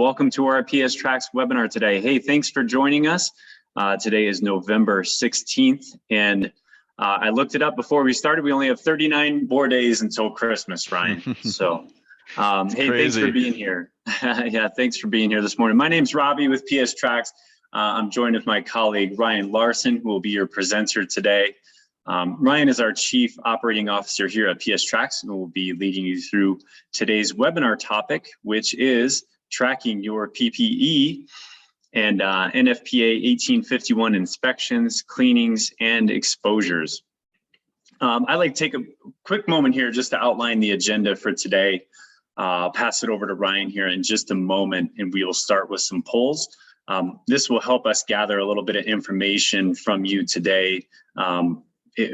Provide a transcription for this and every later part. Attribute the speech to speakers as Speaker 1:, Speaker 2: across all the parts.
Speaker 1: Welcome to our PSTrax webinar today. Hey, thanks for joining us. Today is November 16th, and I looked it up before we started. We only have 39 more days until Christmas, Ryan. So, hey, thanks for being here. Yeah, thanks for being here this morning. My name's Robbie with PSTrax. I'm joined with my colleague, Ryan Larson, who will be your presenter today. Ryan is our Chief Operating Officer here at PSTrax, and will be leading you through today's webinar topic, which is tracking your PPE and NFPA 1851 inspections, cleanings, and exposures. I'd like to take a quick moment here just to outline the agenda for today. I'll pass it over to Ryan here in just a moment, and we will start with some polls. This will help us gather a little bit of information from you today.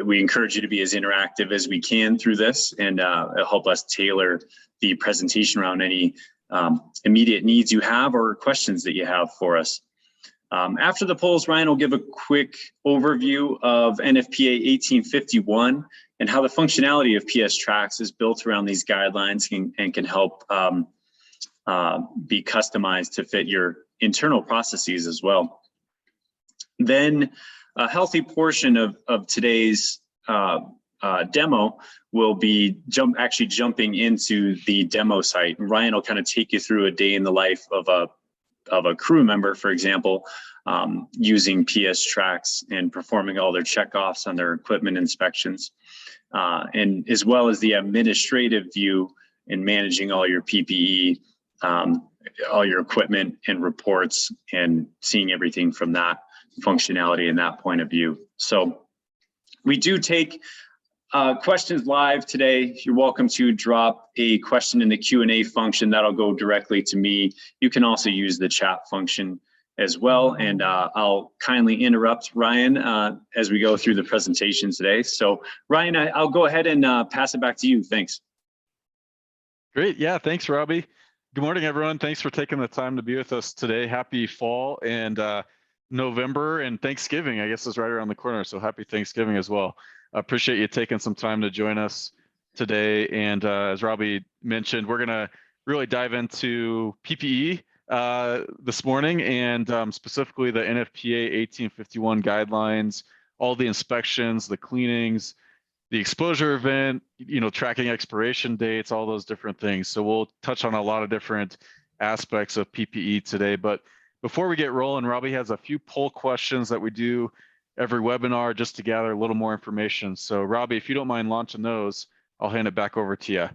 Speaker 1: We encourage you to be as interactive as we can through this, and it'll help us tailor the presentation around any immediate needs you have or questions that you have for us. After the polls, Ryan will give a quick overview of NFPA 1851 and how the functionality of PSTrax is built around these guidelines and can help be customized to fit your internal processes as well. Then a healthy portion of today's demo will be actually jumping into the demo site. And Ryan will kind of take you through a day in the life of a crew member, for example, using PSTrax and performing all their checkoffs on their equipment inspections, and as well as the administrative view in managing all your PPE, all your equipment and reports, and seeing everything from that functionality and that point of view. So we do take questions live today. You're welcome to drop a question in the Q&A function. That'll go directly to me. You can also use the chat function as well. And I'll kindly interrupt Ryan as we go through the presentation today. So Ryan, I'll go ahead and pass it back to you. Thanks.
Speaker 2: Great. Yeah, thanks, Robbie. Good morning, everyone. Thanks for taking the time to be with us today. Happy fall and November, and Thanksgiving, I guess, is right around the corner. So happy Thanksgiving as well. I appreciate you taking some time to join us today. And as Robbie mentioned, we're going to really dive into PPE this morning, and specifically the NFPA 1851 guidelines, all the inspections, the cleanings, the exposure event, tracking expiration dates, all those different things. So we'll touch on a lot of different aspects of PPE today. But before we get rolling, Robbie has a few poll questions that we do every webinar just to gather a little more information. So Robbie, if you don't mind launching those, I'll hand it back over to you.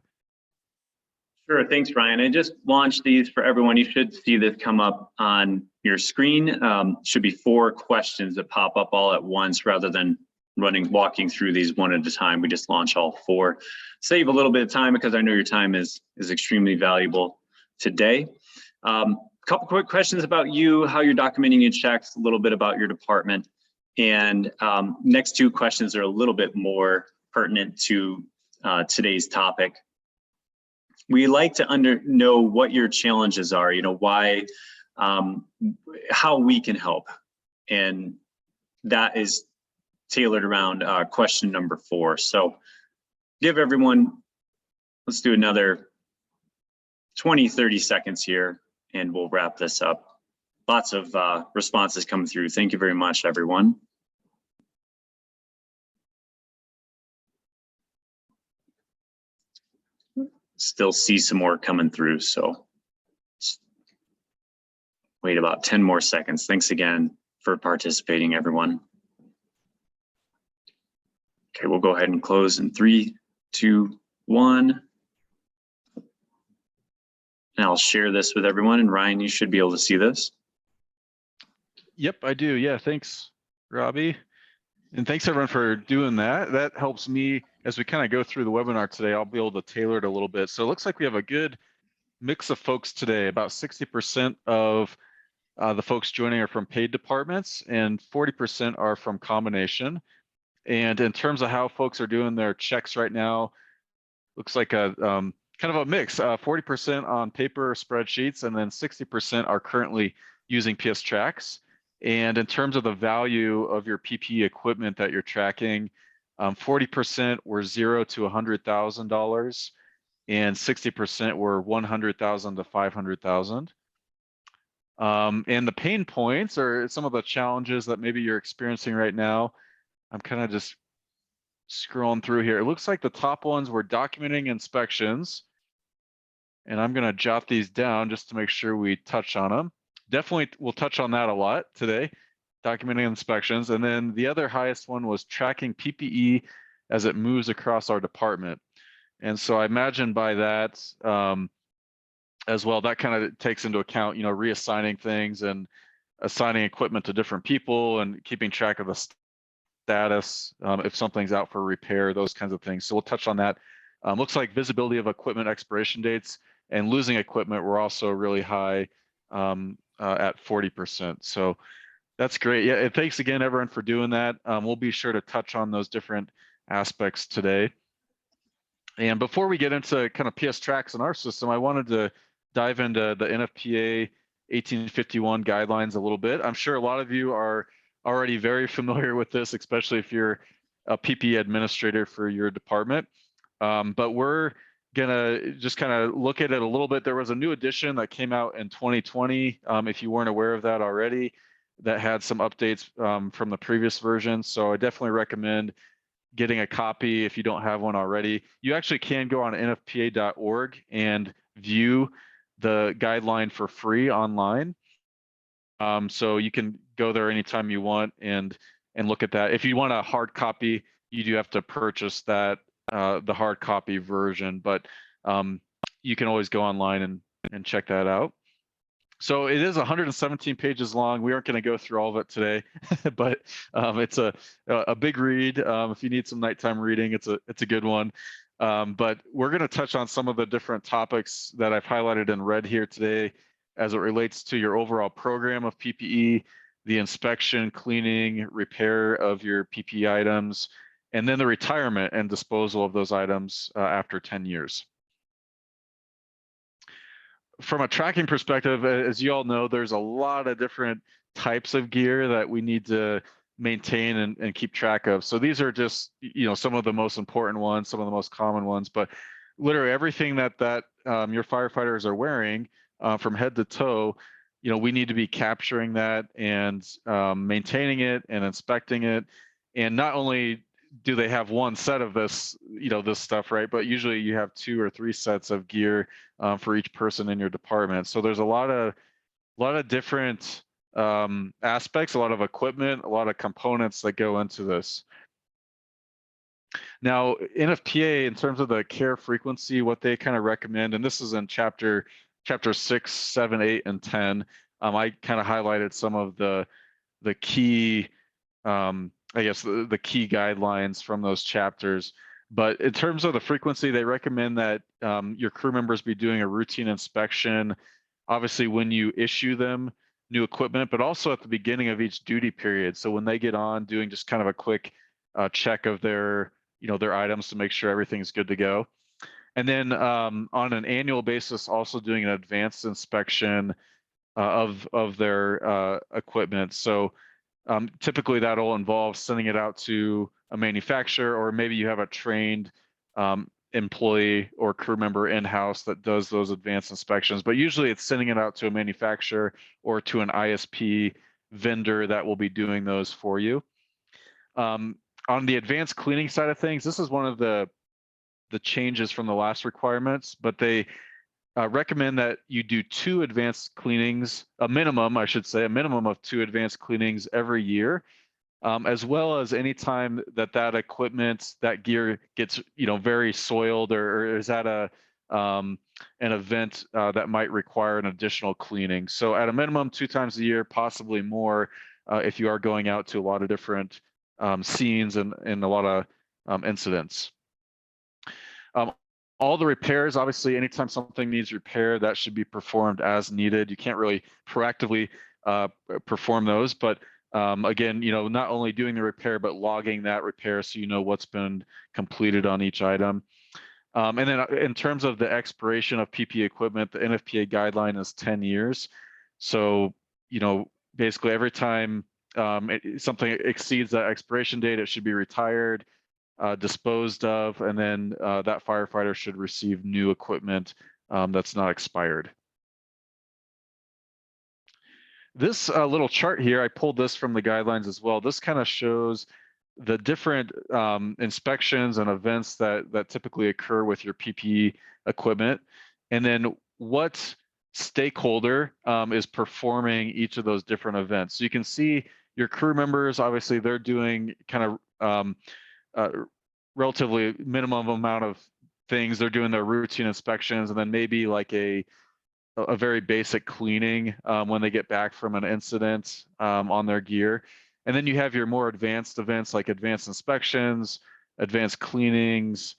Speaker 1: Sure, thanks, Ryan. I just launched these for everyone. You should see this come up on your screen. Should be 4 questions that pop up all at once rather than walking through these one at a time. We just launch all 4. Save a little bit of time because I know your time is extremely valuable today. Couple quick questions about you, how you're documenting your checks, a little bit about your department, and next 2 questions are a little bit more pertinent to today's topic. We like to know what your challenges are, why, how we can help, and that is tailored around question number 4. So give everyone, let's do another 20, 30 seconds here, and we'll wrap this up. Lots of responses come through. Thank you very much, everyone. Still see some more coming through, so wait about 10 more seconds. Thanks again for participating, everyone. Okay, we'll go ahead and close in 3, 2, 1. And I'll share this with everyone. And Ryan, you should be able to see this.
Speaker 2: Yep, I do. Yeah, thanks, Robbie. And thanks everyone for doing that. That helps me as we kind of go through the webinar today. I'll be able to tailor it a little bit. So it looks like we have a good mix of folks today. About 60% of the folks joining are from paid departments and 40% are from combination. And in terms of how folks are doing their checks right now, looks like a kind of a mix, 40% on paper spreadsheets, and then 60% are currently using PSTrax. And in terms of the value of your PPE equipment that you're tracking, 40% were $0 to $100,000, and 60% were $100,000 to $500,000. And the pain points or some of the challenges that maybe you're experiencing right now. I'm kind of just scrolling through here. It looks like the top ones were documenting inspections. And I'm going to jot these down just to make sure we touch on them. Definitely, we'll touch on that a lot today, documenting inspections. And then the other highest one was tracking PPE as it moves across our department. And so I imagine by that as well, that kind of takes into account, reassigning things and assigning equipment to different people and keeping track of the status, if something's out for repair, those kinds of things. So we'll touch on that. Looks like visibility of equipment expiration dates and losing equipment were also really high at 40%. So that's great. Yeah, and thanks again, everyone, for doing that. We'll be sure to touch on those different aspects today. And before we get into kind of PSTrax in our system, I wanted to dive into the NFPA 1851 guidelines a little bit. I'm sure a lot of you are already very familiar with this, especially if you're a PPE administrator for your department. But we're gonna just kind of look at it a little bit. There was a new edition that came out in 2020, if you weren't aware of that already, that had some updates from the previous version. So I definitely recommend getting a copy if you don't have one already. You actually can go on nfpa.org and view the guideline for free online. So you can go there anytime you want and look at that. If you want a hard copy, you do have to purchase that, the hard copy version, but you can always go online and check that out. So it is 117 pages long. We aren't going to go through all of it today, but it's a big read. If you need some nighttime reading, it's a good one. But we're going to touch on some of the different topics that I've highlighted in red here today as it relates to your overall program of PPE, the inspection, cleaning, repair of your PPE items, and then the retirement and disposal of those items after 10 years. From a tracking perspective, as you all know, there's a lot of different types of gear that we need to maintain and keep track of. So these are just, some of the most important ones, some of the most common ones, but literally everything that your firefighters are wearing from head to toe, we need to be capturing that and maintaining it and inspecting it. And not only do they have one set of this, this stuff, right? But usually you have 2 or 3 sets of gear for each person in your department. So there's a lot of different aspects, a lot of equipment, a lot of components that go into this. Now, NFPA, in terms of the care frequency, what they kind of recommend, and this is in chapter 6, 7, 8, and 10. I kind of highlighted some of the key I guess the key guidelines from those chapters. But in terms of the frequency, they recommend that your crew members be doing a routine inspection, obviously when you issue them new equipment, but also at the beginning of each duty period. So when they get on, doing just kind of a quick check of their items to make sure everything's good to go. And then on an annual basis, also doing an advanced inspection of their equipment. So typically that'll involve sending it out to a manufacturer, or maybe you have a trained employee or crew member in-house that does those advanced inspections, but usually it's sending it out to a manufacturer or to an ISP vendor that will be doing those for you. On the advanced cleaning side of things, this is one of the changes from the last requirements, but they recommend that you do 2 advanced cleanings, a minimum of 2 advanced cleanings every year, as well as anytime that equipment, that gear gets very soiled or is at an event that might require an additional cleaning. So at a minimum 2 times a year, possibly more, if you are going out to a lot of different scenes and a lot of incidents. All the repairs, obviously, anytime something needs repair, that should be performed as needed. You can't really proactively perform those, but again, not only doing the repair, but logging that repair so you know what's been completed on each item. And then in terms of the expiration of PPE equipment, the NFPA guideline is 10 years. So, basically every time something exceeds that expiration date, it should be retired, disposed of, and then that firefighter should receive new equipment that's not expired. This little chart here, I pulled this from the guidelines as well. This kind of shows the different inspections and events that typically occur with your PPE equipment, and then what stakeholder is performing each of those different events. So you can see your crew members, obviously they're doing kind of relatively minimum amount of things. They're doing their routine inspections, and then maybe like a very basic cleaning when they get back from an incident on their gear. And then you have your more advanced events like advanced inspections, advanced cleanings,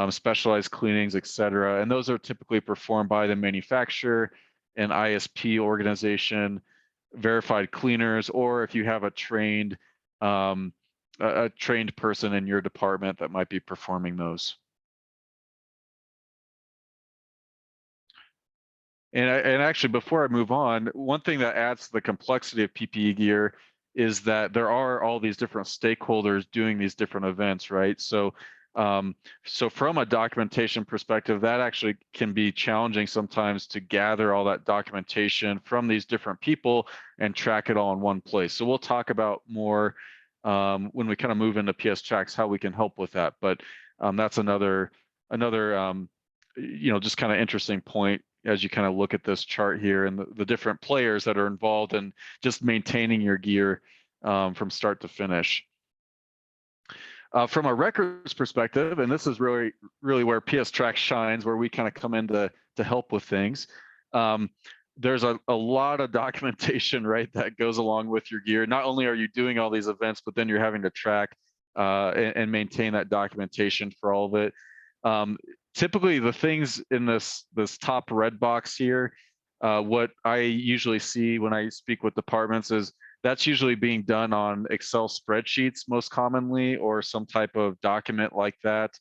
Speaker 2: specialized cleanings, et cetera. And those are typically performed by the manufacturer, an ISP organization, verified cleaners, or if you have a trained person in your department that might be performing those. And actually, before I move on, one thing that adds to the complexity of PPE gear is that there are all these different stakeholders doing these different events, right? So, so from a documentation perspective, that actually can be challenging sometimes to gather all that documentation from these different people and track it all in one place. So we'll talk about more when we kind of move into PSTrax how we can help with that. But that's another just kind of interesting point as you kind of look at this chart here and the different players that are involved in just maintaining your gear from start to finish. From a records perspective, and this is really where PSTrax shines, where we kind of come in to help with things. There's a lot of documentation, right, that goes along with your gear. Not only are you doing all these events, but then you're having to track and maintain that documentation for all of it. Typically, the things in this top red box here, what I usually see when I speak with departments is that's usually being done on Excel spreadsheets most commonly, or some type of document like that,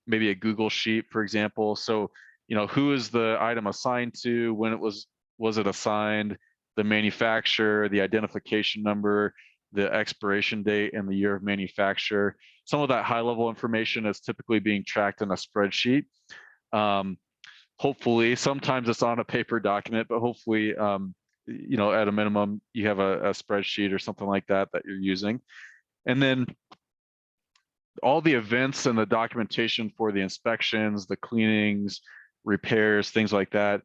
Speaker 2: maybe a Google Sheet, for example. So, who is the item assigned to, when it was it assigned, the manufacturer, the identification number, the expiration date, and the year of manufacture. Some of that high-level information is typically being tracked in a spreadsheet. Hopefully, sometimes it's on a paper document, but hopefully, at a minimum, you have a spreadsheet or something like that you're using. And then all the events and the documentation for the inspections, the cleanings, repairs, things like that.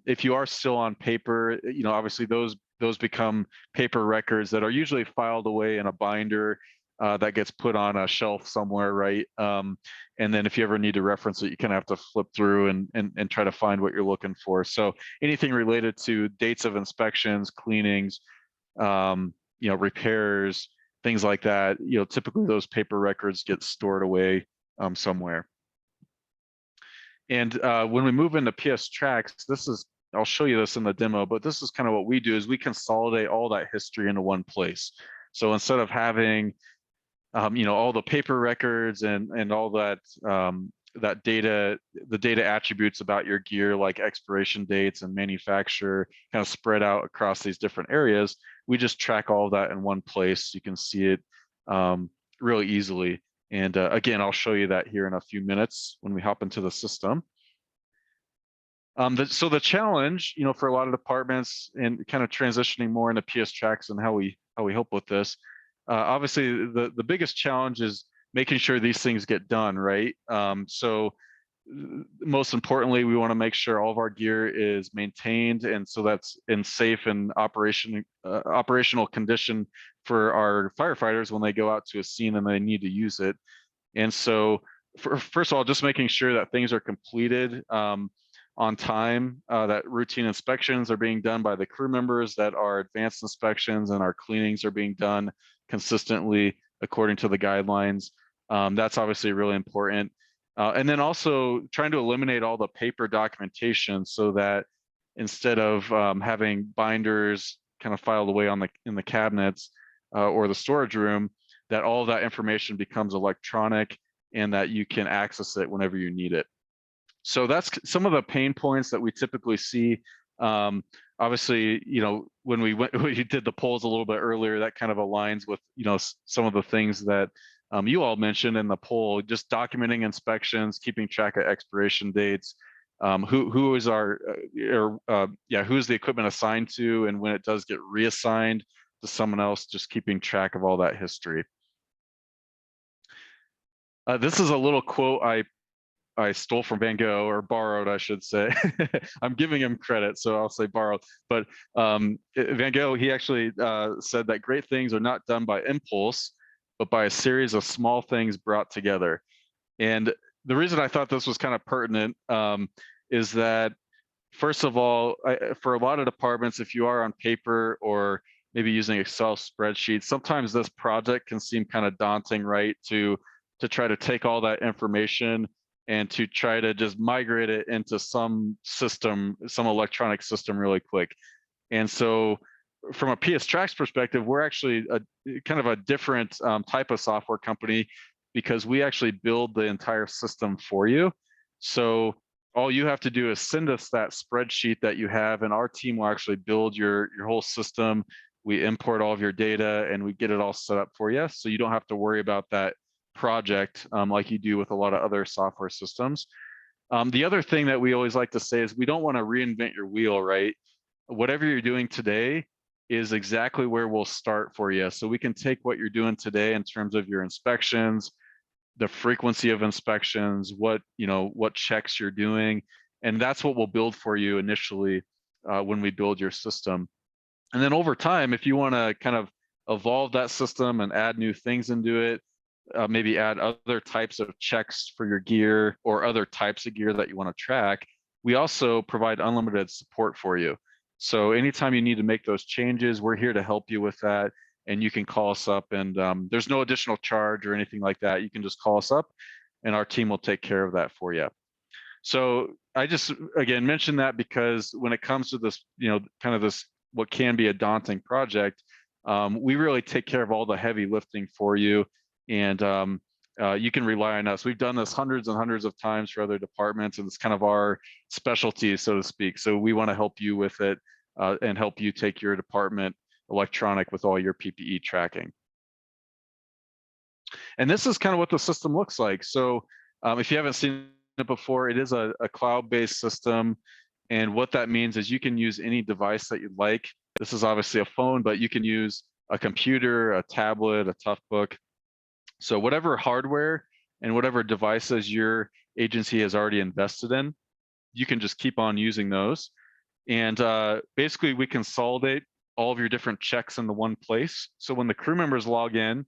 Speaker 2: If you are still on paper, obviously those become paper records that are usually filed away in a binder that gets put on a shelf somewhere, right? And then if you ever need to reference it, you kind of have to flip through and try to find what you're looking for. So anything related to dates of inspections, cleanings, repairs, things like that, typically those paper records get stored away somewhere. And when we move into PSTrax, I'll show you this in the demo, but this is kind of what we do, is we consolidate all that history into one place. So instead of having, all the paper records and all that that data, the data attributes about your gear, like expiration dates and manufacturer, kind of spread out across these different areas, we just track all of that in one place. You can see it really easily. And again, I'll show you that here in a few minutes when we hop into the system. So the challenge, for a lot of departments and kind of transitioning more into PSTrax and how we help with this, obviously the biggest challenge is making sure these things get done, right? So most importantly, we want to make sure all of our gear is maintained, and so that's in safe and operational condition for our firefighters when they go out to a scene and they need to use it. And so first of all, just making sure that things are completed on time, that routine inspections are being done by the crew members, that our advanced inspections and our cleanings are being done consistently according to the guidelines. That's obviously really important. And then also trying to eliminate all the paper documentation, so that instead of having binders kind of filed away in the cabinets or the storage room, that all of that information becomes electronic and that you can access it whenever you need it. So that's some of the pain points that we typically see. Obviously, when we did the polls a little bit earlier, that kind of aligns with, some of the things that you all mentioned in the poll, just documenting inspections, keeping track of expiration dates, who is our who is the equipment assigned to, and when it does get reassigned to someone else, just keeping track of all that history. This is a little quote I stole from Van Gogh, or borrowed, I should say. I'm giving him credit, so I'll say borrowed. But Van Gogh, he actually said that great things are not done by impulse, but by a series of small things brought together. And the reason I thought this was kind of pertinent is that, first of all, for a lot of departments, if you are on paper or maybe using Excel spreadsheets, sometimes this project can seem kind of daunting, right? To try to take all that information and to try to just migrate it into some system, some electronic system really quick. And so from a PSTrax perspective, we're actually kind of a different type of software company, because we actually build the entire system for you. So all you have to do is send us that spreadsheet that you have, and our team will actually build your whole system. We import all of your data and we get it all set up for you. So you don't have to worry about that project like you do with a lot of other software systems. The other thing that we always like to say is we don't want to reinvent your wheel, right? Whatever you're doing today is exactly where we'll start for you. So we can take what you're doing today in terms of your inspections, the frequency of inspections, what checks you're doing, and that's what we'll build for you initially when we build your system. And then over time, if you want to kind of evolve that system and add new things into it, maybe add other types of checks for your gear or other types of gear that you want to track, we also provide unlimited support for you. So anytime you need to make those changes, we're here to help you with that. And you can call us up, and there's no additional charge or anything like that. You can just call us up and our team will take care of that for you. So I just, again, mention that because when it comes to this, kind of this, what can be a daunting project, we really take care of all the heavy lifting for you. And you can rely on us. We've done this hundreds and hundreds of times for other departments, and it's kind of our specialty, so to speak. So we want to help you with it and help you take your department electronic with all your PPE tracking. And this is kind of what the system looks like. So if you haven't seen it before, it is a cloud-based system. And what that means is you can use any device that you'd like. This is obviously a phone, but you can use a computer, a tablet, a Toughbook. So whatever hardware and whatever devices your agency has already invested in, you can just keep on using those. And basically we consolidate all of your different checks into one place. So when the crew members log in,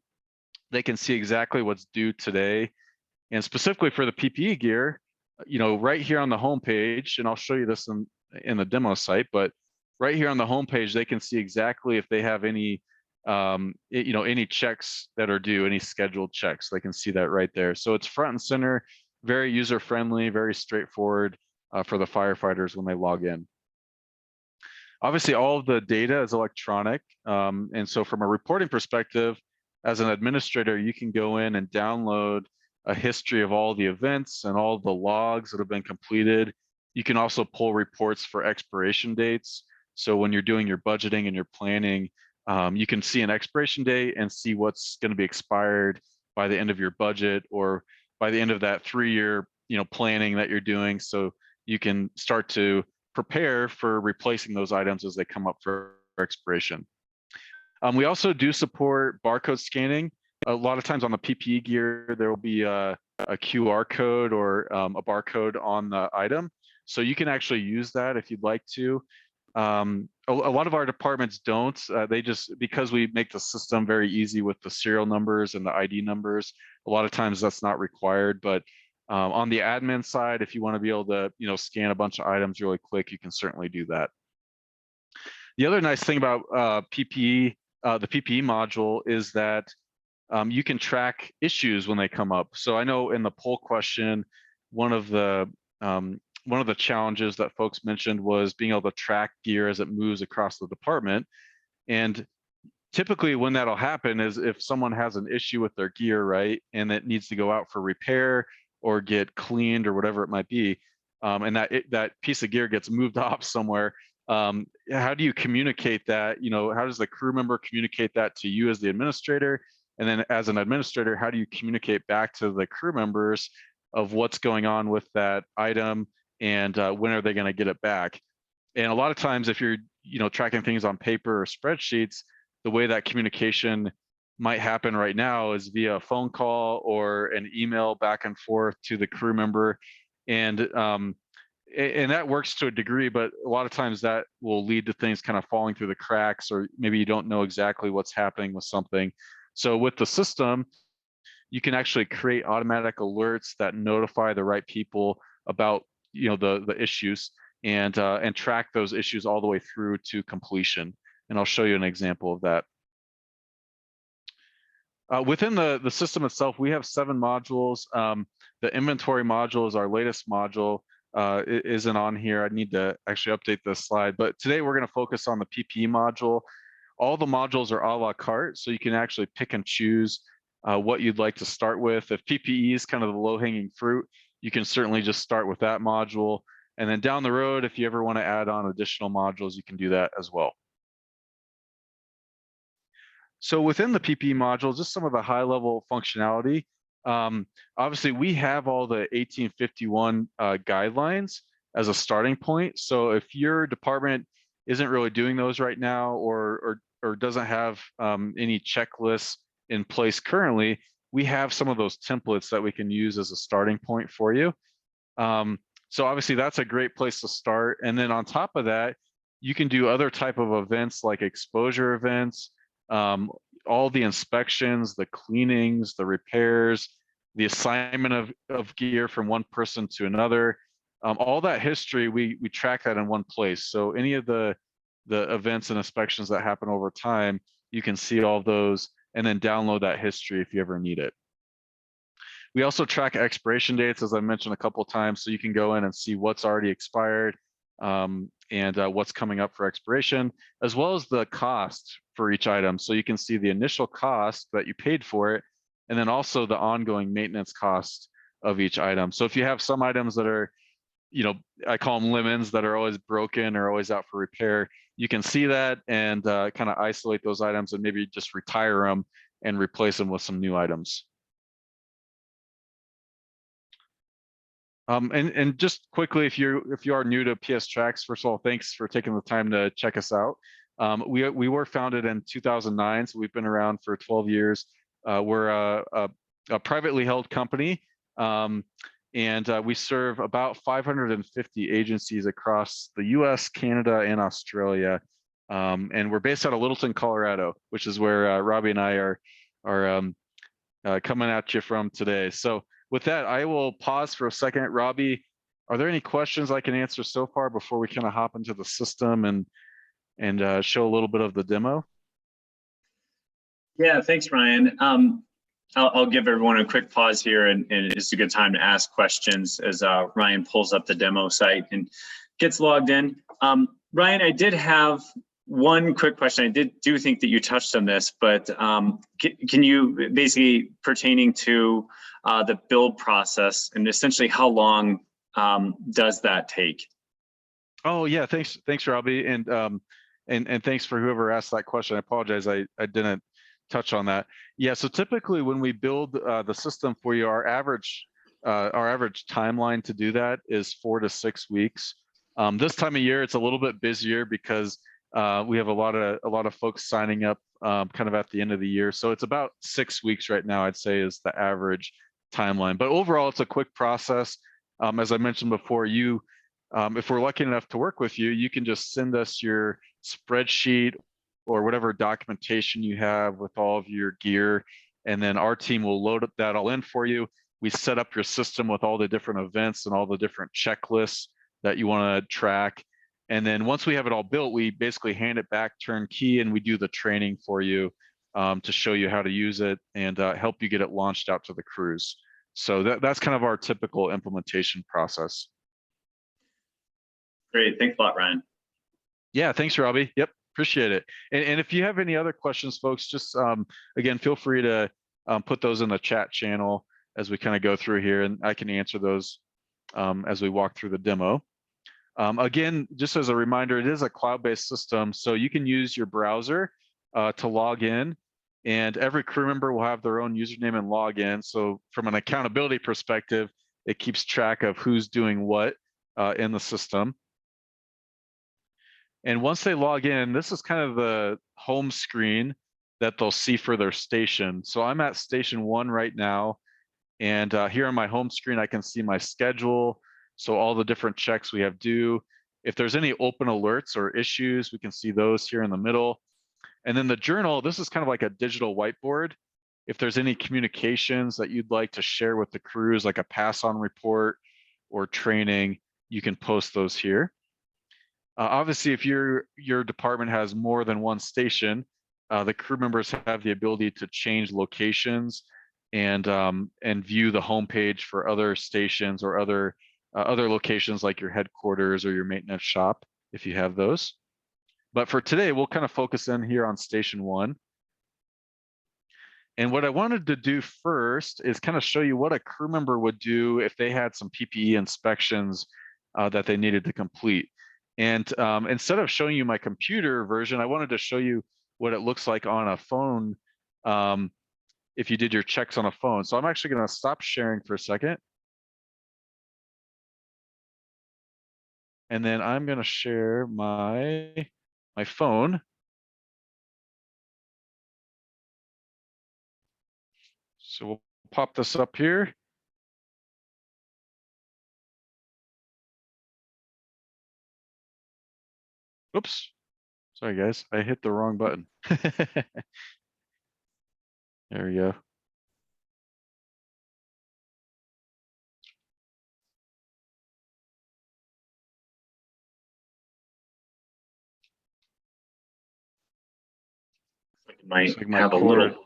Speaker 2: they can see exactly what's due today. And specifically for the PPE gear, right here on the home page, and I'll show you this in the demo site, but right here on the home page, they can see exactly if they have any any checks that are due, any scheduled checks. They can see that right there. So it's front and center, very user friendly, very straightforward for the firefighters when they log in. Obviously, all of the data is electronic. And so from a reporting perspective, as an administrator, you can go in and download a history of all the events and all the logs that have been completed. You can also pull reports for expiration dates. So when you're doing your budgeting and your planning, you can see an expiration date and see what's going to be expired by the end of your budget or by the end of that 3-year planning that you're doing. So you can start to prepare for replacing those items as they come up for expiration. We also do support barcode scanning. A lot of times on the PPE gear, there will be a QR code or a barcode on the item. So you can actually use that if you'd like to. A lot of our departments don't. They just, because we make the system very easy with the serial numbers and the ID numbers, a lot of times that's not required. But on the admin side, if you want to be able to scan a bunch of items really quick, you can certainly do that. The other nice thing about PPE, the PPE module, is that you can track issues when they come up. So I know in the poll question, one of the challenges that folks mentioned was being able to track gear as it moves across the department. And typically when that'll happen is if someone has an issue with their gear, right, and it needs to go out for repair or get cleaned or whatever it might be, and that piece of gear gets moved off somewhere. How do you communicate that? How does the crew member communicate that to you as the administrator? And then as an administrator, how do you communicate back to the crew members of what's going on with that item and when are they going to get it back. And a lot of times, if you're tracking things on paper or spreadsheets, the way that communication might happen right now is via a phone call or an email back and forth to the crew member, and that works to a degree, but a lot of times that will lead to things kind of falling through the cracks, or maybe you don't know exactly what's happening with something. So with the system, you can actually create automatic alerts that notify the right people about the issues, and track those issues all the way through to completion. And I'll show you an example of that. Within the system itself, we have 7 modules. The inventory module is our latest module. It isn't on here. I need to actually update this slide, but today we're going to focus on the PPE module. All the modules are a la carte, so you can actually pick and choose what you'd like to start with. If PPE is kind of the low-hanging fruit, you can certainly just start with that module. And then down the road, if you ever want to add on additional modules, you can do that as well. So within the PPE module, just some of the high-level functionality. Obviously, we have all the 1851 guidelines as a starting point. So if your department isn't really doing those right now, or doesn't have any checklists in place currently, we have some of those templates that we can use as a starting point for you. So obviously, that's a great place to start. And then on top of that, you can do other type of events like exposure events, all the inspections, the cleanings, the repairs, the assignment of gear from one person to another. All that history, we track that in one place. So any of the events and inspections that happen over time, you can see all those and then download that history if you ever need it. We also track expiration dates, as I mentioned a couple of times, so you can go in and see what's already expired, and what's coming up for expiration, as well as the cost for each item. So you can see the initial cost that you paid for it, and then also the ongoing maintenance cost of each item. So if you have some items that are, I call them lemons, that are always broken or always out for repair, you can see that and kind of isolate those items and maybe just retire them and replace them with some new items. And just quickly, if you are new to PSTrax, first of all, thanks for taking the time to check us out. We were founded in 2009, so we've been around for 12 years. We're a privately held company, and we serve about 550 agencies across the U.S., Canada, and Australia. And we're based out of Littleton, Colorado, which is where Robbie and I are coming at you from today. So with that, I will pause for a second. Robbie, are there any questions I can answer so far before we kind of hop into the system and show a little bit of the demo?
Speaker 1: Yeah, thanks, Ryan. I'll give everyone a quick pause here, and it's a good time to ask questions as Ryan pulls up the demo site and gets logged in. Ryan, I did have one quick question. I do think that you touched on this, but can you, basically pertaining to the build process, and essentially how long does that take?
Speaker 2: Oh yeah, thanks Robbie, and thanks for whoever asked that question. I apologize, I didn't touch on that. Yeah, so typically when we build the system for you, our average timeline to do that is 4 to 6 weeks. This time of year, it's a little bit busier because we have a lot of folks signing up kind of at the end of the year. So it's about 6 weeks right now, I'd say, is the average timeline. But overall, it's a quick process. As I mentioned before, if we're lucky enough to work with you, you can just send us your spreadsheet or whatever documentation you have with all of your gear, and then our team will load that all in for you. We set up your system with all the different events and all the different checklists that you want to track. And then once we have it all built, we basically hand it back turnkey, and we do the training for you to show you how to use it and help you get it launched out to the crews. So that's kind of our typical implementation process.
Speaker 1: Great, thanks a lot, Ryan.
Speaker 2: Yeah, thanks, Robbie. Yep, appreciate it. And if you have any other questions, folks, just again, feel free to put those in the chat channel as we kind of go through here, and I can answer those as we walk through the demo. Again, just as a reminder, it is a cloud-based system, so you can use your browser to log in, and every crew member will have their own username and login. So from an accountability perspective, it keeps track of who's doing what in the system. And once they log in, this is kind of the home screen that they'll see for their station. So I'm at station 1 right now. And here on my home screen, I can see my schedule. So all the different checks we have due. If there's any open alerts or issues, we can see those here in the middle. And then the journal, this is kind of like a digital whiteboard. If there's any communications that you'd like to share with the crews, like a pass-on report or training, you can post those here. Obviously, if your department has more than one station, the crew members have the ability to change locations and view the homepage for other stations or other locations like your headquarters or your maintenance shop, if you have those. But for today, we'll kind of focus in here on station 1. And what I wanted to do first is kind of show you what a crew member would do if they had some PPE inspections that they needed to complete. And instead of showing you my computer version, I wanted to show you what it looks like on a phone if you did your checks on a phone. So I'm actually going to stop sharing for a second. And then I'm going to share my phone. So we'll pop this up here. Oops. Sorry, guys. I hit the wrong button. There we go.
Speaker 1: Might
Speaker 2: like my
Speaker 1: have
Speaker 2: cord.
Speaker 1: a little.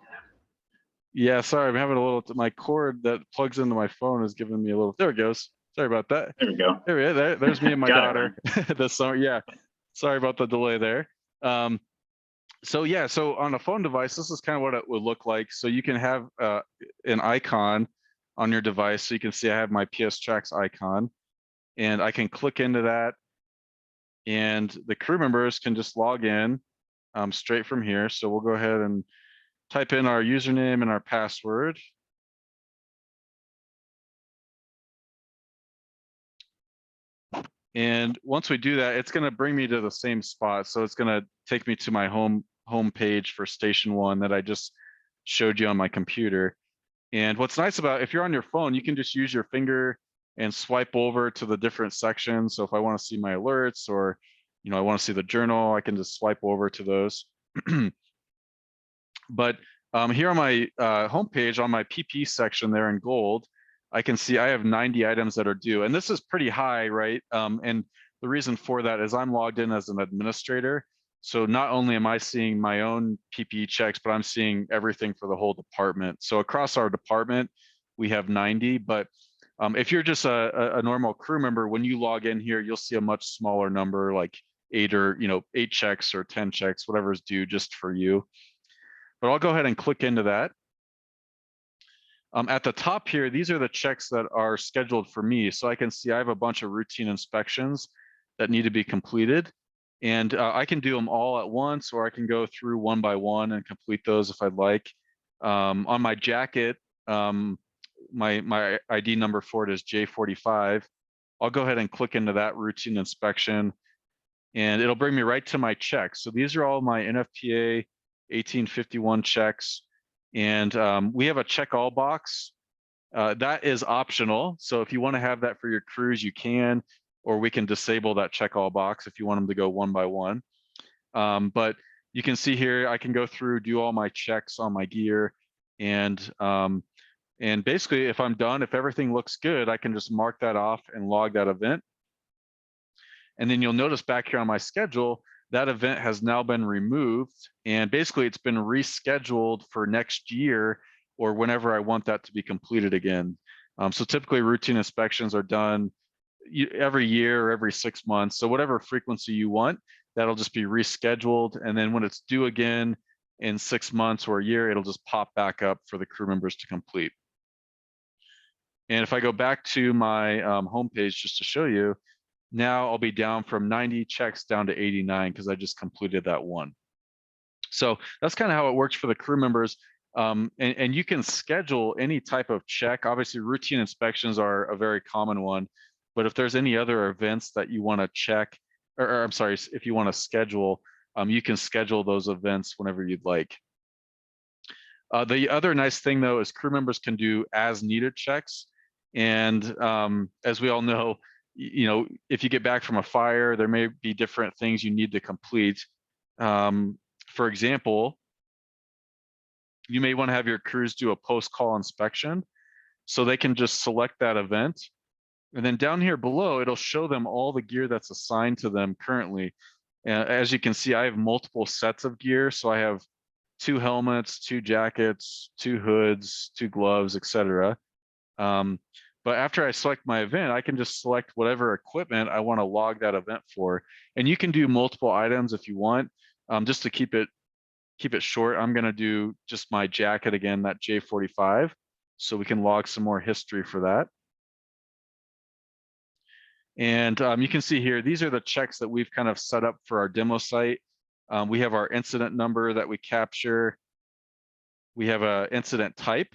Speaker 2: Yeah, sorry, I'm having a little. My cord that plugs into my phone is giving me a little. There it goes. Sorry about that.
Speaker 1: There we go.
Speaker 2: There's me and my daughter.
Speaker 1: It,
Speaker 2: summer. Yeah. Sorry about the delay there. So yeah, so on a phone device, this is kind of what it would look like. So you can have an icon on your device. So you can see I have my PSTrax icon, and I can click into that, and the crew members can just log in straight from here. So we'll go ahead and type in our username and our password. And once we do that, it's going to bring me to the same spot. So it's going to take me to my home page for station 1 that I just showed you on my computer. And what's nice about, if you're on your phone, you can just use your finger and swipe over to the different sections. So if I want to see my alerts, or I want to see the journal, I can just swipe over to those. But here on my homepage, on my PP section there in gold, I can see I have 90 items that are due. And this is pretty high, right? And the reason for that is I'm logged in as an administrator. So not only am I seeing my own PPE checks, but I'm seeing everything for the whole department. So across our department, we have 90. But if you're just a normal crew member, when you log in here, you'll see a much smaller number, like 8 checks or 10 checks, whatever is due just for you. But I'll go ahead and click into that. At the top here, these are the checks that are scheduled for me. So I can see I have a bunch of routine inspections that need to be completed. And I can do them all at once, or I can go through one by one and complete those if I'd like. On my jacket, my ID number for it is J45. I'll go ahead and click into that routine inspection, and it'll bring me right to my checks. So these are all my NFPA 1851 checks. And we have a check all box that is optional. So if you want to have that for your crews, you can, or we can disable that check all box if you want them to go one by one. But you can see here, I can go through, do all my checks on my gear, and basically if I'm done, if everything looks good, I can just mark that off and log that event. And then you'll notice back here on my schedule, that event has now been removed, and basically it's been rescheduled for next year or whenever I want that to be completed again. So typically routine inspections are done every year or every 6 months. So whatever frequency you want, that'll just be rescheduled. And then when it's due again in 6 months or a year, it'll just pop back up for the crew members to complete. And if I go back to my homepage just to show you, now I'll be down from 90 checks down to 89 because I just completed that one. So that's kind of how it works for the crew members. And you can schedule any type of check. Obviously, routine inspections are a very common one, But if there's any other events that you want to check, or I'm sorry, if you want to schedule, you can schedule those events whenever you'd like. The other nice thing though is crew members can do as needed checks. And as we all know, if you get back from a fire, there may be different things you need to complete. For example, you may want to have your crews do a post-call inspection. So they can just select that event. And then down here below, it'll show them all the gear that's assigned to them currently. As you can see, I have multiple sets of gear. So I have 2 helmets, 2 jackets, 2 hoods, 2 gloves, etc. But after I select my event, I can just select whatever equipment I want to log that event for. And you can do multiple items if you want. Just to keep it short, I'm going to do just my jacket again, that J45. So we can log some more history for that. And you can see here, these are the checks that we've kind of set up for our demo site. We have our incident number that we capture. We have an incident type.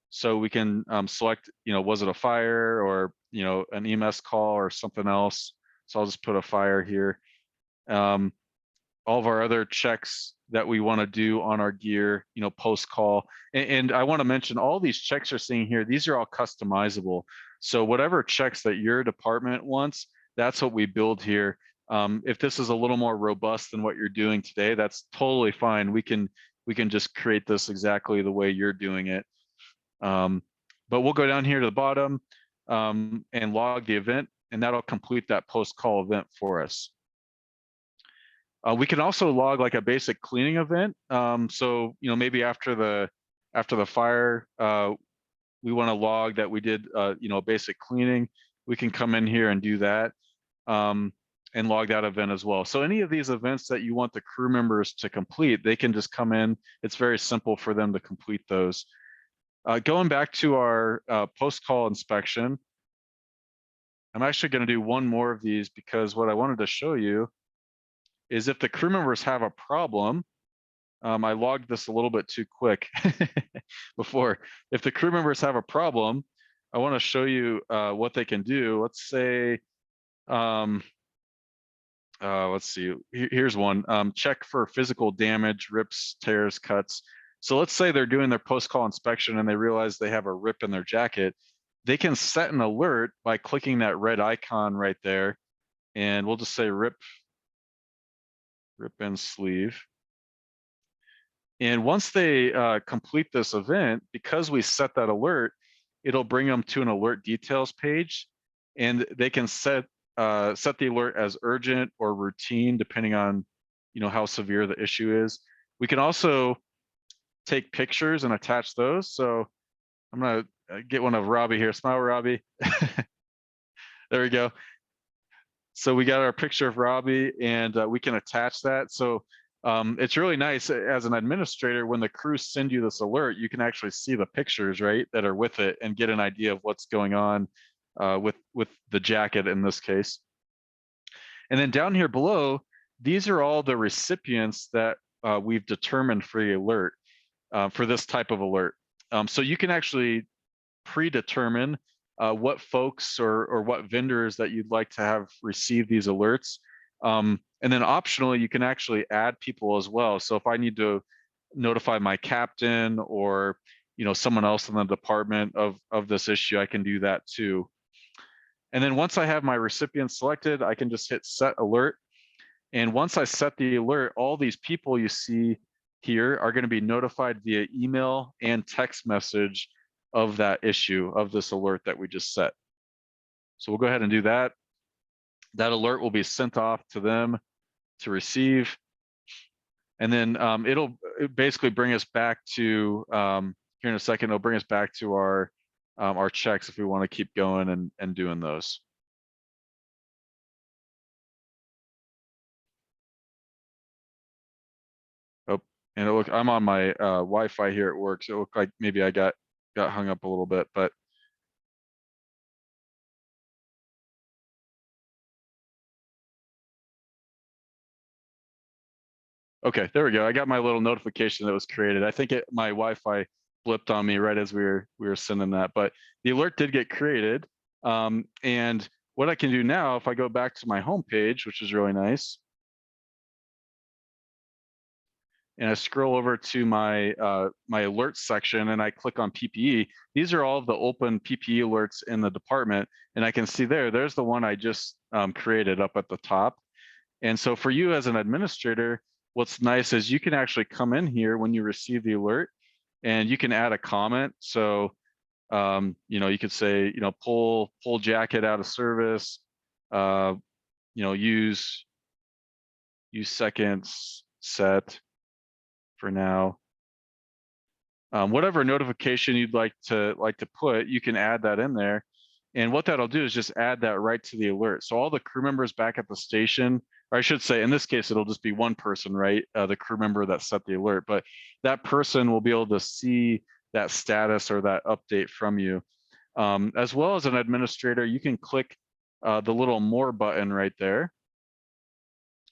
Speaker 2: So we can select, was it a fire or, an EMS call or something else. So I'll just put a fire here. All of our other checks that we want to do on our gear, post call. And I want to mention all these checks you're seeing here, these are all customizable. So whatever checks that your department wants, that's what we build here. If this is a little more robust than what you're doing today, that's totally fine. We can just create this exactly the way you're doing it. But we'll go down here to the bottom and log the event, and that'll complete that post call event for us. We can also log like a basic cleaning event. So maybe after the fire, we want to log that we did basic cleaning. We can come in here and do that and log that event as well. So any of these events that you want the crew members to complete, they can just come in. It's very simple for them to complete those. Going back to our post-call inspection, I'm actually going to do one more of these because what I wanted to show you is if the crew members have a problem, I logged this a little bit too quick before. If the crew members have a problem, I want to show you what they can do. Let's say, let's see, here's one. Check for physical damage, rips, tears, cuts. So let's say they're doing their post-call inspection and they realize they have a rip in their jacket. They can set an alert by clicking that red icon right there. And we'll just say rip and sleeve. And once they complete this event, because we set that alert, it'll bring them to an alert details page, and they can set the alert as urgent or routine, depending on how severe the issue is. We can also take pictures and attach those. So I'm gonna get one of Robbie here. Smile, Robbie. There we go. So we got our picture of Robbie, and we can attach that. So it's really nice as an administrator, when the crew send you this alert, you can actually see the pictures, right, that are with it and get an idea of what's going on with the jacket in this case. And then down here below, these are all the recipients that we've determined for the alert, for this type of alert. So you can actually predetermine what folks or what vendors that you'd like to have receive these alerts. And then optionally, you can actually add people as well. So if I need to notify my captain or someone else in the department of this issue, I can do that too. And then once I have my recipient selected, I can just hit set alert. And once I set the alert, all these people you see here are going to be notified via email and text message of that issue, of this alert that we just set. So we'll go ahead and do that. That alert will be sent off to them to receive. And then it'll basically bring us back to, here in a second, it'll bring us back to our checks if we want to keep going and doing those. Oh, and it look, I'm on my Wi-Fi here at work, so it looked like maybe I got hung up a little bit, but okay, there we go. I got my little notification that was created. I think my Wi-Fi blipped on me right as we were sending that, but the alert did get created. And what I can do now, if I go back to my home page, which is really nice, and I scroll over to my my alerts section and I click on PPE, these are all of the open PPE alerts in the department. And I can see there's the one I just created up at the top. And so for you as an administrator, what's nice is you can actually come in here when you receive the alert and you can add a comment. So, you know, you could say, you know, pull jacket out of service, you know, use seconds set for now. Whatever notification you'd like to put, you can add that in there. And what that'll do is just add that right to the alert. So all the crew members back at the station, or I should say, in this case, it'll just be one person, right? The crew member that set the alert, but that person will be able to see that status or that update from you. As well as an administrator, you can click the little more button right there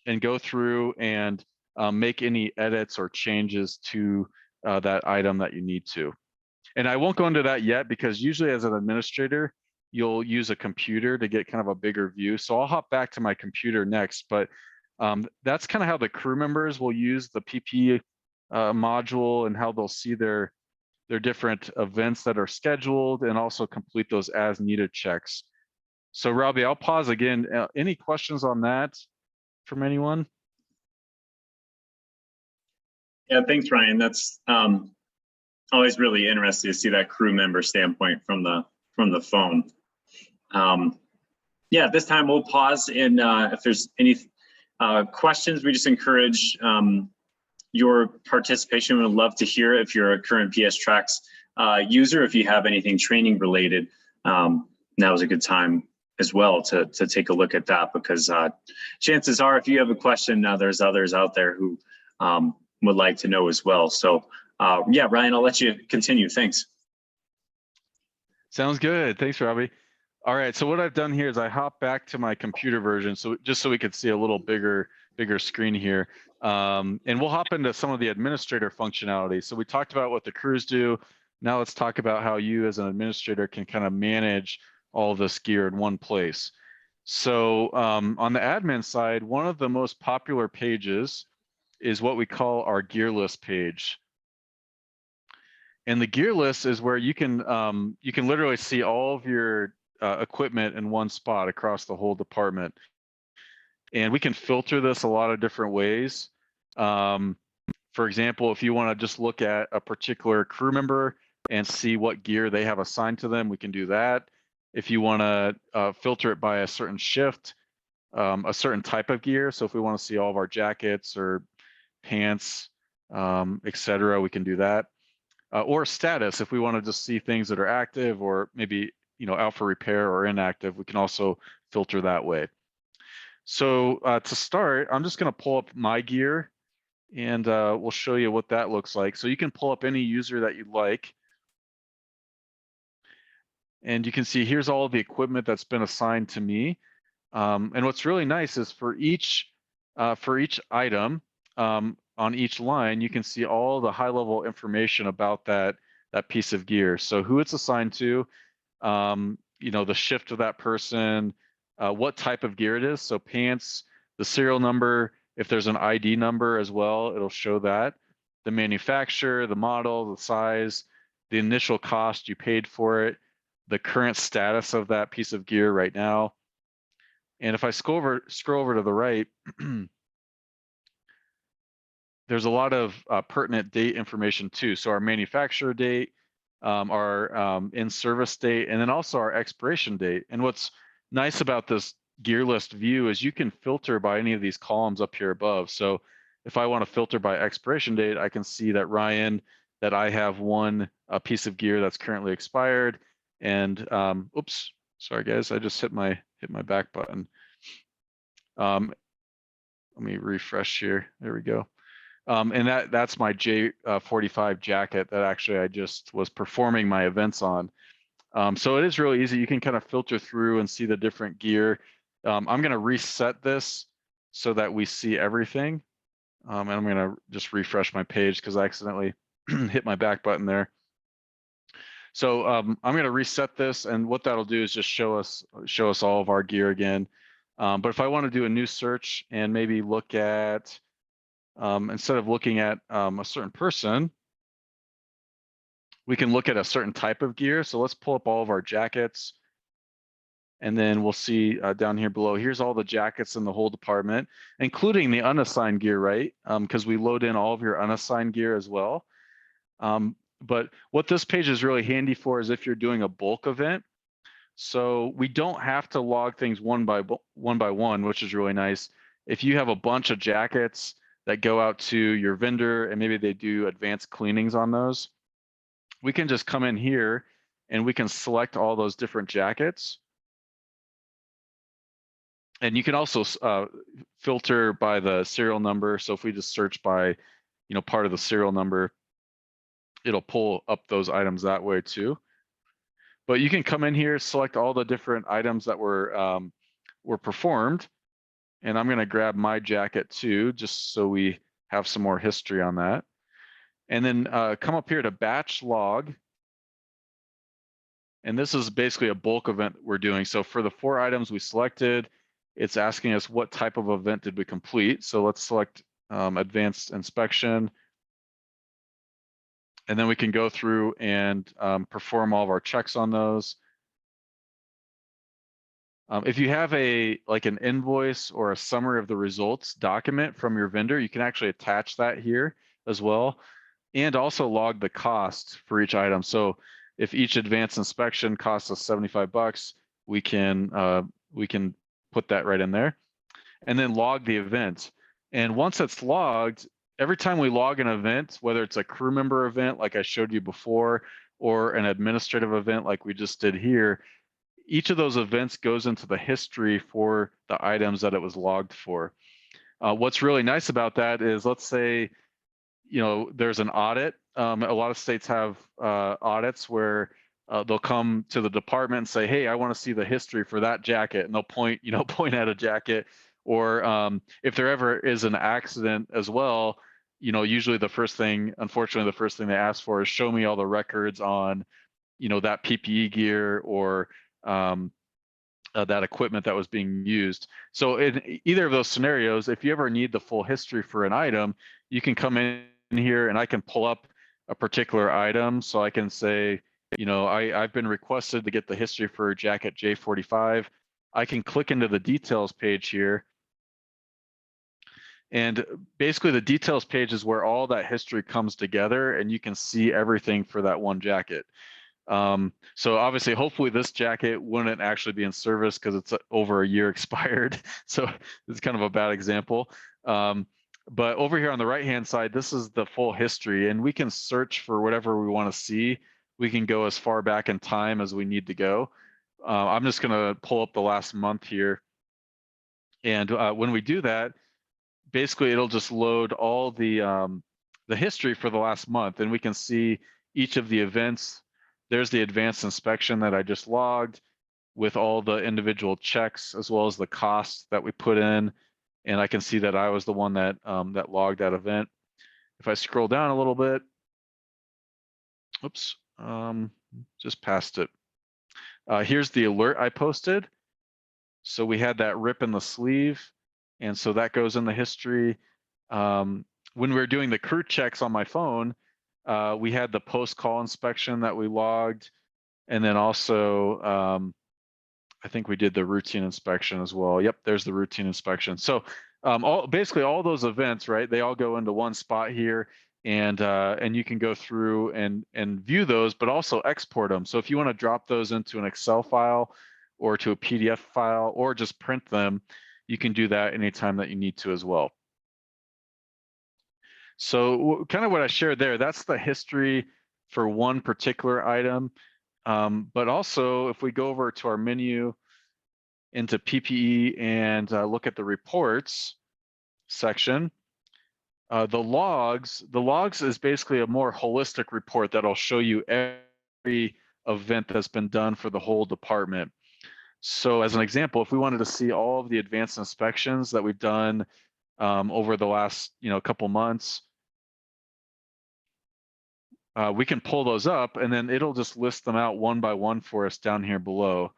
Speaker 2: and go through and make any edits or changes to that item that you need to. And I won't go into that yet because usually as an administrator, you'll use a computer to get kind of a bigger view. So I'll hop back to my computer next, but that's kind of how the crew members will use the PPE module and how they'll see their different events that are scheduled and also complete those as needed checks. So Robbie, I'll pause again. Any questions on that from anyone?
Speaker 1: Yeah, thanks, Ryan. That's always really interesting to see that crew member standpoint from the phone. Yeah, at this time we'll pause, and if there's any questions, we just encourage your participation. We'd love to hear if you're a current PSTrax user. If you have anything training related, now is a good time as well to take a look at that, because chances are if you have a question, there's others out there who would like to know as well. So yeah, Ryan, I'll let you continue. Thanks.
Speaker 2: Sounds good. Thanks, Robbie. All right, so what I've done here is I hop back to my computer version, so just so we could see a little bigger screen here. And we'll hop into some of the administrator functionality. So we talked about what the crews do. Now let's talk about how you as an administrator can kind of manage all of this gear in one place. So on the admin side, one of the most popular pages is what we call our gear list page. And the gear list is where you can literally see all of your equipment in one spot across the whole department. And we can filter this a lot of different ways. For example, if you want to just look at a particular crew member and see what gear they have assigned to them, we can do that. If you want to filter it by a certain shift, a certain type of gear. So if we want to see all of our jackets or pants, etc., we can do that. Or status, if we want to just see things that are active or maybe, you know, out for repair or inactive, we can also filter that way. So to start, I'm just going to pull up my gear and we'll show you what that looks like. So you can pull up any user that you'd like. And you can see here's all the equipment that's been assigned to me. And what's really nice is for each item on each line, you can see all the high-level information about that piece of gear. So who it's assigned to, you know, the shift of that person, what type of gear it is. So pants, the serial number, if there's an ID number as well, it'll show that. The manufacturer, the model, the size, the initial cost you paid for it, the current status of that piece of gear right now. And if I scroll over to the right, there's a lot of pertinent date information too. So our manufacturer date, our in-service date, and then also our expiration date. And what's nice about this gear list view is you can filter by any of these columns up here above. So if I want to filter by expiration date, I can see that Ryan, that I have one piece of gear that's currently expired. And oops, sorry guys, I just hit my back button. Let me refresh here. There we go. And that's my J45 jacket that actually I just was performing my events on. So it is really easy. You can kind of filter through and see the different gear. I'm going to reset this so that we see everything. And I'm going to just refresh my page because I accidentally hit my back button there. So I'm going to reset this, and what that'll do is just show us all of our gear again. But if I want to do a new search and maybe look at, instead of looking at a certain person, we can look at a certain type of gear. So let's pull up all of our jackets. And then we'll see down here below, here's all the jackets in the whole department, including the unassigned gear, right? Because we load in all of your unassigned gear as well. But what this page is really handy for is if you're doing a bulk event. So we don't have to log things one by one, which is really nice. If you have a bunch of jackets that go out to your vendor and maybe they do advanced cleanings on those, we can just come in here and we can select all those different jackets. And you can also filter by the serial number. So if we just search by, part of the serial number, it'll pull up those items that way too. But you can come in here, select all the different items that were performed. And I'm going to grab my jacket too, just so we have some more history on that. And then come up here to batch log. And this is basically a bulk event we're doing. So for the 4 items we selected, it's asking us what type of event did we complete. So let's select advanced inspection. And then we can go through and perform all of our checks on those. If you have like an invoice or a summary of the results document from your vendor, you can actually attach that here as well, and also log the cost for each item. So if each advanced inspection costs us $75, we can put that right in there, and then log the event. And once it's logged, every time we log an event, whether it's a crew member event like I showed you before, or an administrative event like we just did here, each of those events goes into the history for the items that it was logged for. What's really nice about that is, let's say, there's an audit. A lot of states have audits where they'll come to the department and say, hey, I want to see the history for that jacket. And they'll point at a jacket. Or if there ever is an accident as well, usually unfortunately, the first thing they ask for is show me all the records on, that PPE gear or that equipment that was being used. So in either of those scenarios, if you ever need the full history for an item, you can come in here and I can pull up a particular item. So I can say, I've been requested to get the history for jacket J45. I can click into the details page here. And basically the details page is where all that history comes together and you can see everything for that one jacket. So obviously, hopefully this jacket wouldn't actually be in service because it's over a year expired. So it's kind of a bad example. But over here on the right-hand side, this is the full history, and we can search for whatever we want to see. We can go as far back in time as we need to go. I'm just going to pull up the last month here. And when we do that, basically it'll just load all the history for the last month, and we can see each of the events. There's the advanced inspection that I just logged with all the individual checks as well as the costs that we put in. And I can see that I was the one that that logged that event. If I scroll down a little bit, oops, just passed it. Here's the alert I posted. So we had that rip in the sleeve. And so that goes in the history. When we were doing the crew checks on my phone, we had the post-call inspection that we logged. And then also, I think we did the routine inspection as well. Yep, there's the routine inspection. So basically all those events, right, they all go into one spot here, and you can go through and view those, but also export them. So if you want to drop those into an Excel file or to a PDF file or just print them, you can do that anytime that you need to as well. So kind of what I shared there, that's the history for one particular item. But also, if we go over to our menu into PPE and look at the reports section, the logs is basically a more holistic report that'll show you every event that's been done for the whole department. So as an example, if we wanted to see all of the advanced inspections that we've done over the last couple months, we can pull those up, and then it'll just list them out one by one for us down here below.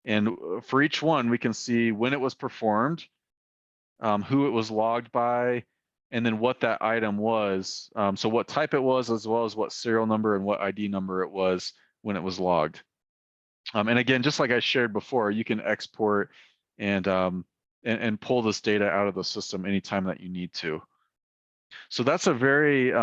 Speaker 2: And for each one, we can see when it was performed, who it was logged by, and then what that item was. So what type it was, as well as what serial number and what ID number it was when it was logged. And again, just like I shared before, you can export and pull this data out of the system anytime that you need to. So that's a very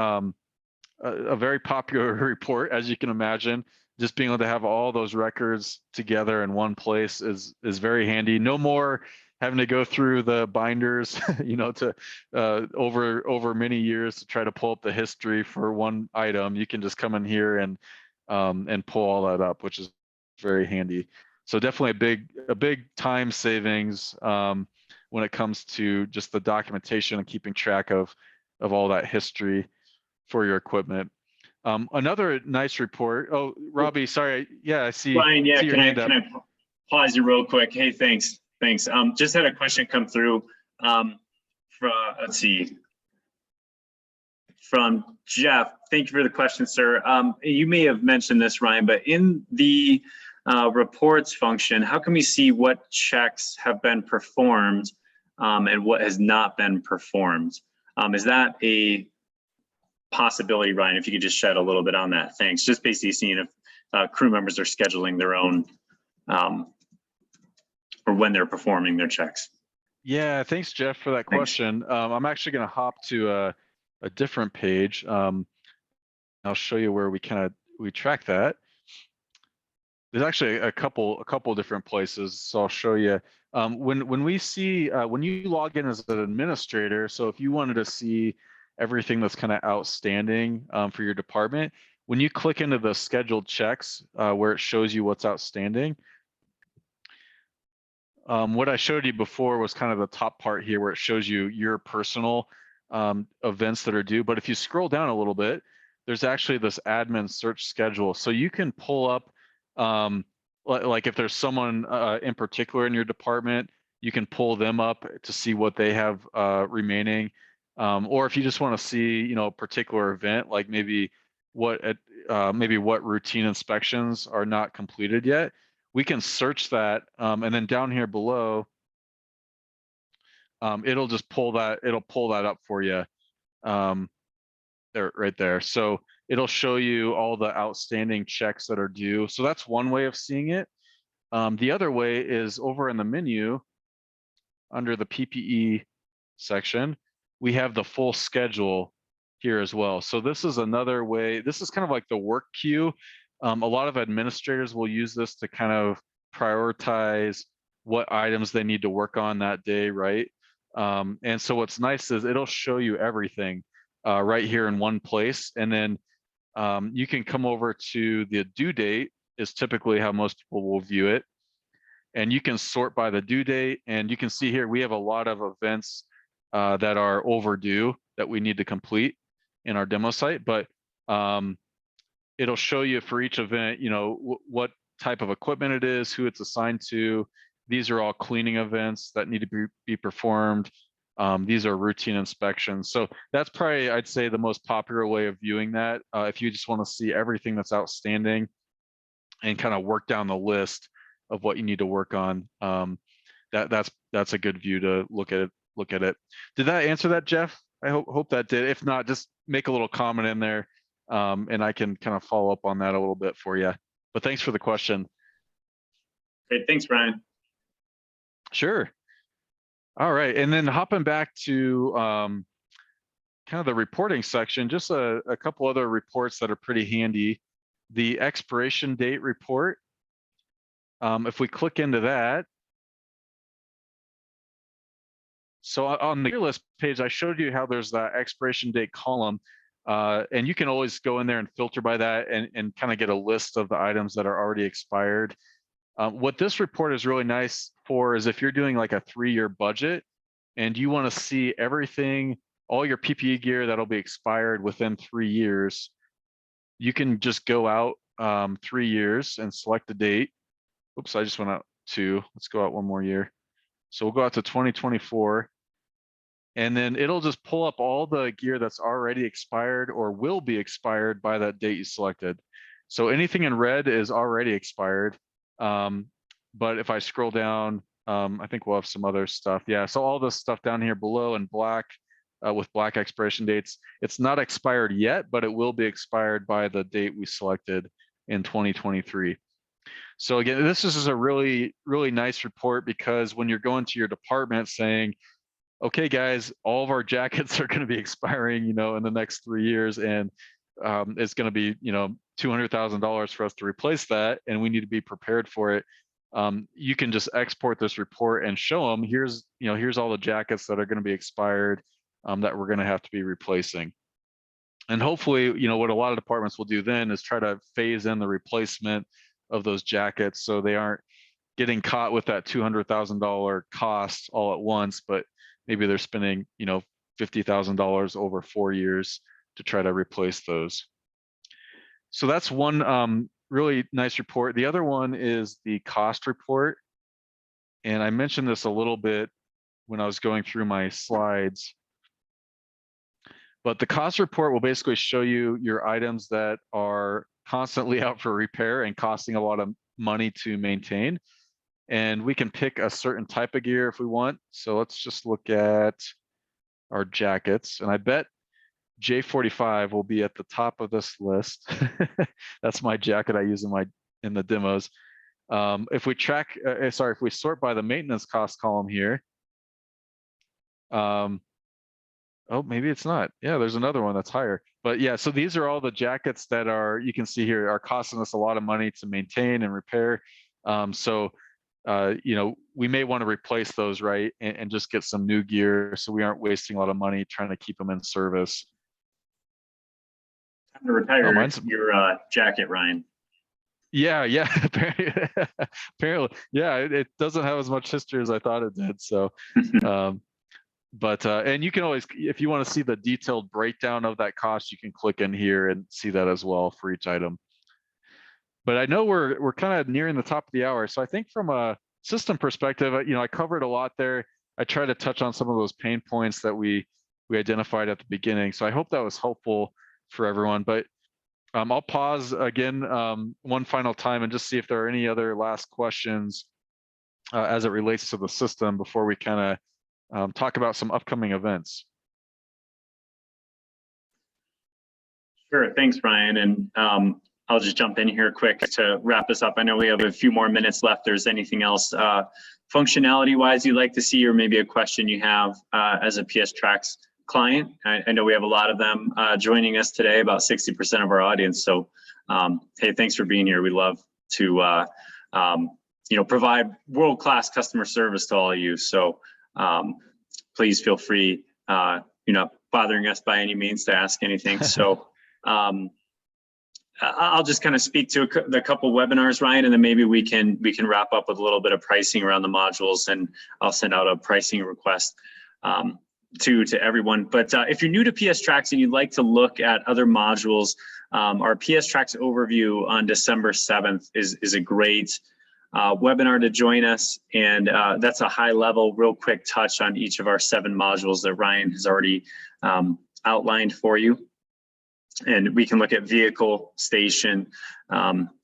Speaker 2: popular report, as you can imagine. Just being able to have all those records together in one place is very handy. No more having to go through the binders, you know, to over many years to try to pull up the history for one item. You can just come in here and pull all that up, which is very handy. So definitely a big time savings when it comes to just the documentation and keeping track of all that history for your equipment. Another nice report. Oh, Robbie, sorry. Yeah, I see.
Speaker 1: Brian, yeah,
Speaker 2: see your
Speaker 1: can
Speaker 2: hand up.
Speaker 1: I pause you real quick? Hey, thanks. Just had a question come through from, let's see, from Jeff. Thank you for the question, sir. You may have mentioned this, Ryan, but in the reports function, how can we see what checks have been performed and what has not been performed? Is that a possibility, Ryan, if you could just shed a little bit on that? Thanks. Just basically seeing if crew members are scheduling their own or when they're performing their checks.
Speaker 2: Yeah, thanks, Jeff, for that question. I'm actually going to hop to a different page. I'll show you where we track that. There's actually a couple different places, so I'll show you. When we see when you log in as an administrator, so if you wanted to see everything that's kind of outstanding for your department, when you click into the scheduled checks where it shows you what's outstanding, what I showed you before was kind of the top part here where it shows you your personal events that are due. But if you scroll down a little bit, there's actually this admin search schedule. So you can pull up, like if there's someone in particular in your department, you can pull them up to see what they have remaining. Or if you just want to see, you know, a particular event, like maybe what routine inspections are not completed yet, we can search that, and then down here below, it'll just pull that up for you, right there. So it'll show you all the outstanding checks that are due. So that's one way of seeing it. The other way is over in the menu under the PPE section, we have the full schedule here as well. So this is another way. This is kind of like the work queue. A lot of administrators will use this to kind of prioritize what items they need to work on that day, right? And so what's nice is it'll show you everything right here in one place. And then you can come over to the due date is typically how most people will view it. And you can sort by the due date. And you can see here, we have a lot of events that are overdue that we need to complete in our demo site. But it'll show you for each event, you know, what type of equipment it is, who it's assigned to. These are all cleaning events that need to be performed. These are routine inspections. So that's probably, I'd say, the most popular way of viewing that. If you just want to see everything that's outstanding and kind of work down the list of what you need to work on, that's a good view to look at it. Did that answer that, Jeff? I hope that did. If not, just make a little comment in there, and I can kind of follow up on that a little bit for you. But thanks for the question.
Speaker 1: Great, thanks, Brian.
Speaker 2: Sure. All right, and then hopping back to kind of the reporting section, just a couple other reports that are pretty handy. The expiration date report. If we click into that, so on the list page, I showed you how there's that expiration date column, and you can always go in there and filter by that and kind of get a list of the items that are already expired. What this report is really nice for is if you're doing like a 3-year budget and you want to see everything, all your PPE gear that'll be expired within 3 years, you can just go out 3 years and select a date. Oops, I just went out 2. Let's go out 1 more year. So we'll go out to 2024. And then it'll just pull up all the gear that's already expired or will be expired by that date you selected. So anything in red is already expired. But if I scroll down, I think we'll have some other stuff. Yeah, so all this stuff down here below in black with black expiration dates, it's not expired yet, but it will be expired by the date we selected in 2023. So again, this is a really, really nice report, because when you're going to your department saying, okay, guys, all of our jackets are going to be expiring, in the next 3 years, and it's going to be, $200,000 for us to replace that, and we need to be prepared for it. You can just export this report and show them, here's all the jackets that are going to be expired that we're going to have to be replacing. And hopefully, what a lot of departments will do then is try to phase in the replacement of those jackets, so they aren't getting caught with that $200,000 cost all at once, but maybe they're spending, $50,000 over 4 years to try to replace those. So that's one really nice report. The other one is the cost report. And I mentioned this a little bit when I was going through my slides. But the cost report will basically show you your items that are constantly out for repair and costing a lot of money to maintain. And we can pick a certain type of gear if we want. So let's just look at our jackets. And I bet J45 will be at the top of this list. That's my jacket I use in the demos. If we if we sort by the maintenance cost column here, oh, maybe it's not. Yeah, there's another one that's higher. But yeah, so these are all the jackets that you can see here, are costing us a lot of money to maintain and repair. We may want to replace those, right? And just get some new gear, so we aren't wasting a lot of money trying to keep them in service.
Speaker 1: Time to retire your jacket, Ryan.
Speaker 2: Yeah. Apparently, yeah, it doesn't have as much history as I thought it did. So, and you can always, if you want to see the detailed breakdown of that cost, you can click in here and see that as well for each item. But I know we're kind of nearing the top of the hour. So I think from a system perspective, I covered a lot there. I tried to touch on some of those pain points that we identified at the beginning. So I hope that was helpful for everyone. But I'll pause again one final time and just see if there are any other last questions as it relates to the system before we kind of talk about some upcoming events.
Speaker 1: Sure, thanks, Ryan. And I'll just jump in here quick to wrap this up. I know we have a few more minutes left. There's anything else functionality-wise you'd like to see, or maybe a question you have as a PSTrax client? I know we have a lot of them joining us today, about 60% of our audience. So, hey, thanks for being here. We love to, provide world-class customer service to all of you. So, please feel free, bothering us by any means to ask anything. So, I'll just kind of speak to the couple webinars, Ryan, and then maybe we can wrap up with a little bit of pricing around the modules, and I'll send out a pricing request to everyone. But if you're new to PSTrax and you'd like to look at other modules, our PSTrax overview on December 7th is a great webinar to join us, and that's a high level, real quick touch on each of our 7 modules that Ryan has already outlined for you. And we can look at vehicle, station,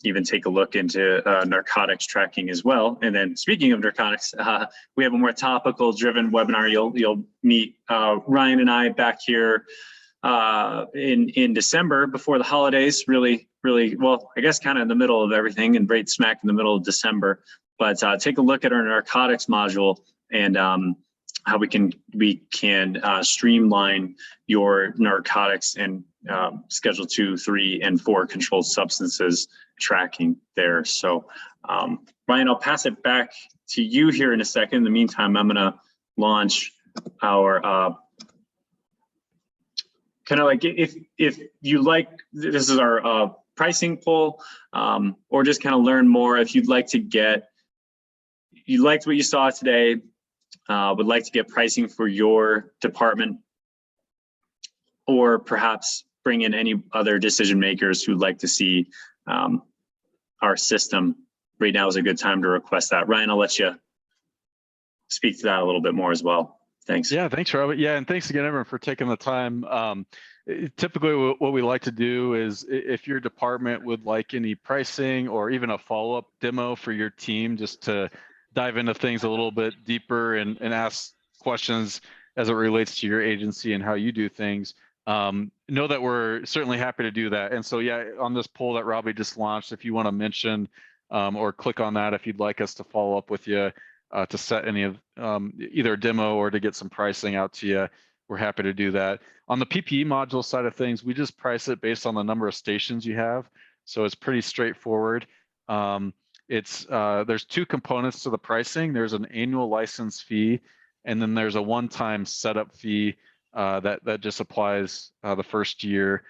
Speaker 1: even take a look into narcotics tracking as well. And then speaking of narcotics, we have a more topical driven webinar. You'll meet Ryan and I back here in December before the holidays, really, well, I guess kind of in the middle of everything, and right smack in the middle of December. But take a look at our narcotics module and how we can streamline your narcotics and Schedule 2, 3, and 4 controlled substances tracking there. So Ryan, I'll pass it back to you here in a second. In the meantime, I'm gonna launch our kind of like, if you like, this is our pricing poll, or just kind of learn more. If you'd like to you liked what you saw today, would like to get pricing for your department, or perhaps bring in any other decision makers who'd like to see our system, right now is a good time to request that. Ryan, I'll let you speak to that a little bit more as well. Thanks.
Speaker 2: Yeah, thanks, Robert. Yeah, and thanks again, everyone, for taking the time. Typically, what we like to do is if your department would like any pricing or even a follow-up demo for your team, just to dive into things a little bit deeper and ask questions as it relates to your agency and how you do things, know that we're certainly happy to do that. And so, yeah, on this poll that Robbie just launched, if you want to mention or click on that if you'd like us to follow up with you to set any of either a demo or to get some pricing out to you, we're happy to do that. On the PPE module side of things, we just price it based on the number of stations you have. So it's pretty straightforward. There's two components to the pricing. There's an annual license fee, and then there's a one-time setup fee that just applies the first year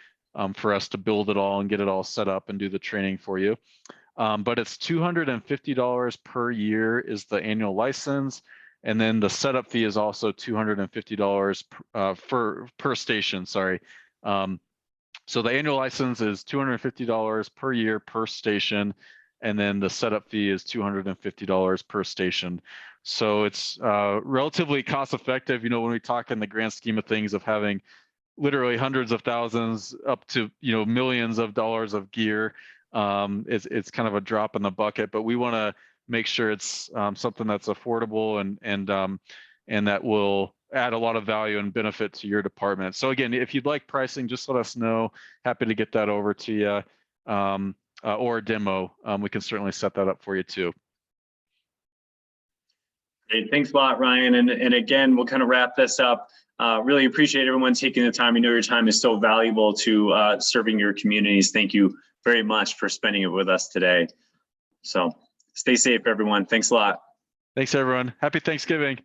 Speaker 2: for us to build it all and get it all set up and do the training for you. But it's $250 per year is the annual license. And then the setup fee is also $250 per station, sorry. So the annual license is $250 per year per station. And then the setup fee is $250 per station. So it's relatively cost effective, when we talk in the grand scheme of things of having literally hundreds of thousands up to, millions of dollars of gear. It's kind of a drop in the bucket, but we want to make sure it's something that's affordable and that will add a lot of value and benefit to your department. So again, if you'd like pricing, just let us know. Happy to get that over to you, or a demo. We can certainly set that up for you too.
Speaker 1: Great. Thanks a lot, Ryan. And again, we'll kind of wrap this up. Really appreciate everyone taking the time. We know your time is so valuable to serving your communities. Thank you very much for spending it with us today. So stay safe, everyone. Thanks a lot.
Speaker 2: Thanks, everyone. Happy Thanksgiving.